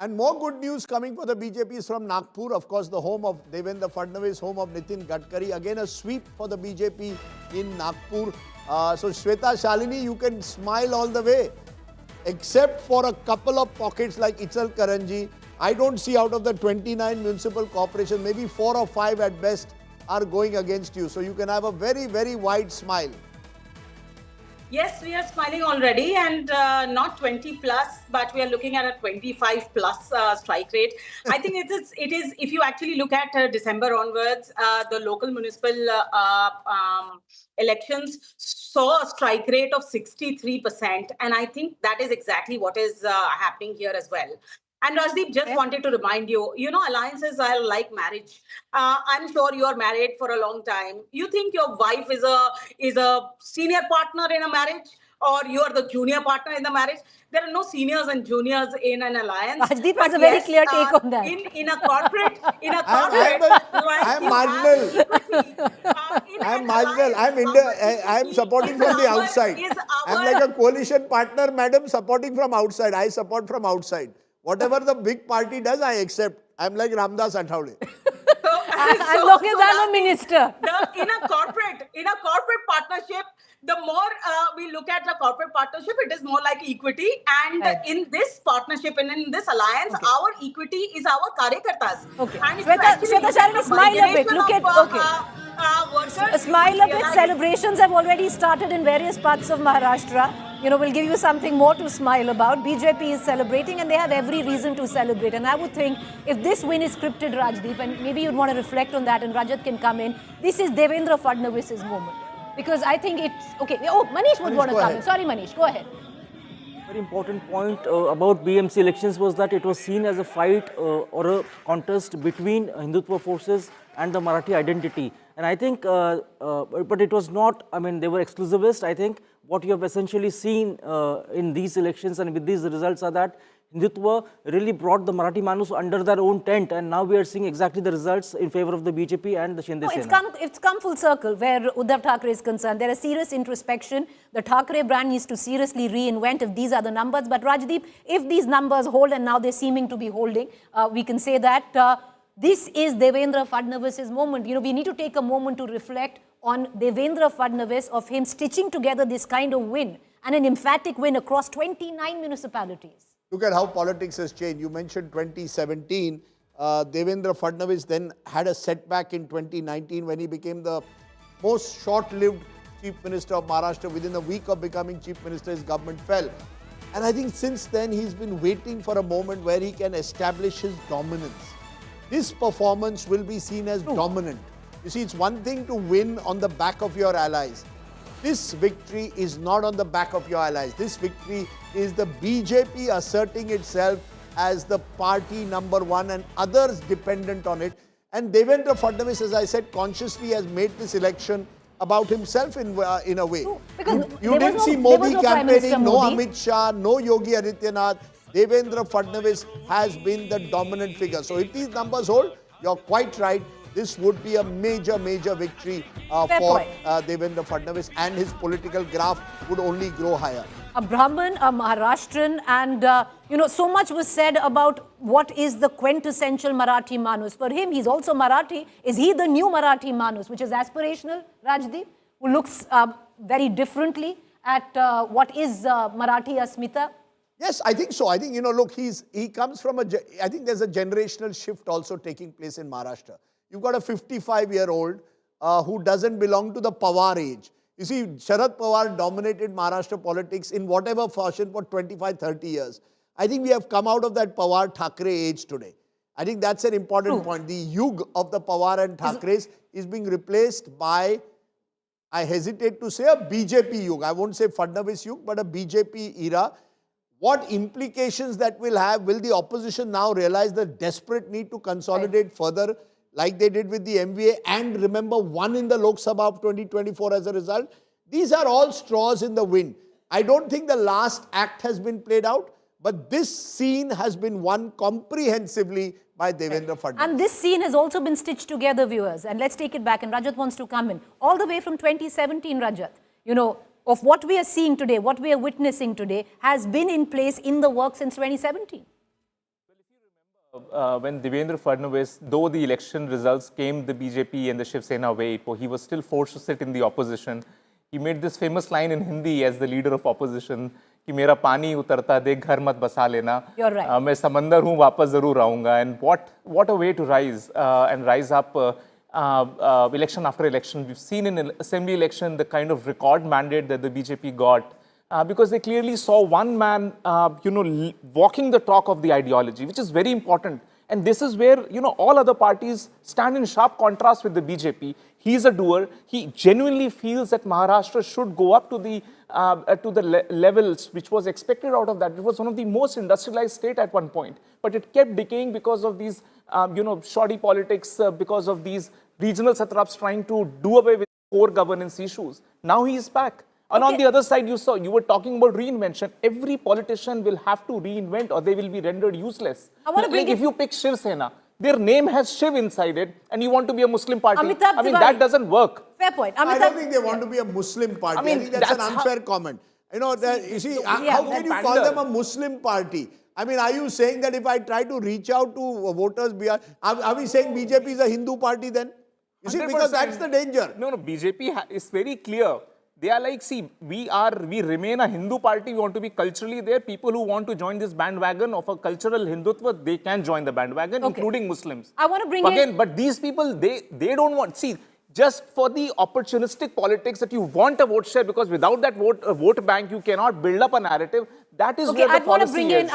And more good news coming for the BJP is from Nagpur, of course, the home of Devendra Fadnavis, home of Nitin Gadkari. Again, a sweep for the BJP in Nagpur. So, Shweta, Shalini, you can smile all the way. Except for a couple of pockets like Ichal Karanji, I don't see out of the 29 municipal corporations, maybe 4 or 5 at best are going against you. So, you can have a very, very wide smile. Yes, we are smiling already, and not 20 plus, but we are looking at a 25 plus strike rate. I think it is. If you actually look at December onwards, the local municipal elections saw a strike rate of 63%, and I think that is exactly what is happening here as well. And Rajdeep, just wanted to remind you, alliances are like marriage. I'm sure you are married for a long time. You think your wife is a senior partner in a marriage, or you are the junior partner in the marriage? There are no seniors and juniors in an alliance. Rajdeep has a very clear take on that. In a corporate, I'm marginal. I'm marginal. I'm supporting from the outside. I'm like a coalition partner, madam, supporting from outside. I support from outside. Whatever the big party does, I accept. I'm like Ramdas Athawade. As long as I'm a minister. In a corporate partnership, the more we look at the corporate partnership, it is more like equity. And in this partnership and in this alliance, our equity is our karyakartas. Okay. And Shweta, Shalini, smile a bit. Look at, smile a bit. Celebrations have already started in various parts of Maharashtra. We'll give you something more to smile about. BJP is celebrating, and they have every reason to celebrate. And I would think if this win is scripted, Rajdeep, and maybe you'd want to reflect on that, and Rajat can come in, this is Devendra Fadnavis' moment. Because I think it's... Okay. Oh, Manish would want to come in. Sorry, Manish. Go ahead. Very important point about BMC elections was that it was seen as a fight or a contest between Hindutva forces and the Marathi identity. And I think, but it was not, I mean, they were exclusivist. I think what you have essentially seen in these elections and with these results are that Hindutva really brought the Marathi Manus under their own tent, and now we are seeing exactly the results in favor of the BJP and the Shinde Sena. It's come full circle where Uddhav Thackeray is concerned. There is serious introspection. The Thackeray brand needs to seriously reinvent if these are the numbers. But Rajdeep, if these numbers hold, and now they're seeming to be holding, we can say that this is Devendra Fadnavis' moment. We need to take a moment to reflect on Devendra Fadnavis, of him stitching together this kind of win, and an emphatic win across 29 municipalities. Look at how politics has changed. You mentioned 2017. Devendra Fadnavis then had a setback in 2019 when he became the most short-lived Chief Minister of Maharashtra. Within a week of becoming Chief Minister, his government fell. And I think since then, he's been waiting for a moment where he can establish his dominance. This performance will be seen as dominant. You see, it's one thing to win on the back of your allies. This victory is not on the back of your allies. This victory is the BJP asserting itself as the party #1 and others dependent on it. And Devendra Fadnavis, as I said, consciously has made this election about himself in a way. You didn't see Modi campaigning, no Amit Shah, no Yogi Adityanath. Devendra Fadnavis has been the dominant figure. So if these numbers hold, you're quite right. This would be a major, major victory for Devendra Fadnavis, and his political graph would only grow higher. A Brahmin, a Maharashtrian, and so much was said about what is the quintessential Marathi Manus. For him, he's also Marathi. Is he the new Marathi Manus, which is aspirational, Rajdeep, who looks very differently at what is Marathi Asmita? Yes, I think so. I think, look, he comes from I think there's a generational shift also taking place in Maharashtra. You've got a 55-year-old who doesn't belong to the Pawar age. You see, Sharad Pawar dominated Maharashtra politics in whatever fashion for 25, 30 years. I think we have come out of that Pawar-Thackeray age today. I think that's an important point. The yug of the Pawar and Thackerays is being replaced by, I hesitate to say, a BJP yug. I won't say Fadnavis yug, but a BJP era. What implications that will have? Will the opposition now realize the desperate need to consolidate further, like they did with the MVA, and remember, won in the Lok Sabha of 2024 as a result? These are all straws in the wind. I don't think the last act has been played out, but this scene has been won comprehensively by Devendra Fadnavis. And this scene has also been stitched together, viewers. And let's take it back, and Rajat wants to come in. All the way from 2017, Rajat, of what we are seeing today, what we are witnessing today, has been in place in the work since 2017. Well, if you When Devendra Fadnavis, though the election results came the BJP and the Shiv Sena way, he was still forced to sit in the opposition. He made this famous line in Hindi as the leader of opposition, कि मेरा पानी उतरता दे घर मत बसा लेना. You're right. मैं समंदर हूँ वापस जरूर आऊँगा. And what a way to rise and rise up election after election. We've seen in an assembly election the kind of record mandate that the BJP got. Because they clearly saw one man, walking the talk of the ideology, which is very important. And this is where, all other parties stand in sharp contrast with the BJP. He's a doer. He genuinely feels that Maharashtra should go up to the levels which was expected out of that. It was one of the most industrialized state at one point, but it kept decaying because of these, shoddy politics, because of these regional satraps trying to do away with core governance issues. Now he is back. And on the other side, you were talking about reinvention. Every politician will have to reinvent or they will be rendered useless. If you pick Shiv Sena, their name has Shiv inside it, and you want to be a Muslim party. That doesn't work. Fair point. I don't think they want to be a Muslim party. I think that's an unfair comment. You see, how can you call them a Muslim party? Are you saying that if I try to reach out to voters, are we saying BJP is a Hindu party then? You see, because that's the danger. No, BJP is very clear. They are like, see, we remain a Hindu party. We want to be culturally there. People who want to join this bandwagon of a cultural Hindutva, they can join the bandwagon, including Muslims. I want to bring in... But these people, they don't want... See, just for the opportunistic politics that you want a vote share, because without that vote bank, you cannot build up a narrative. That is where the policy is.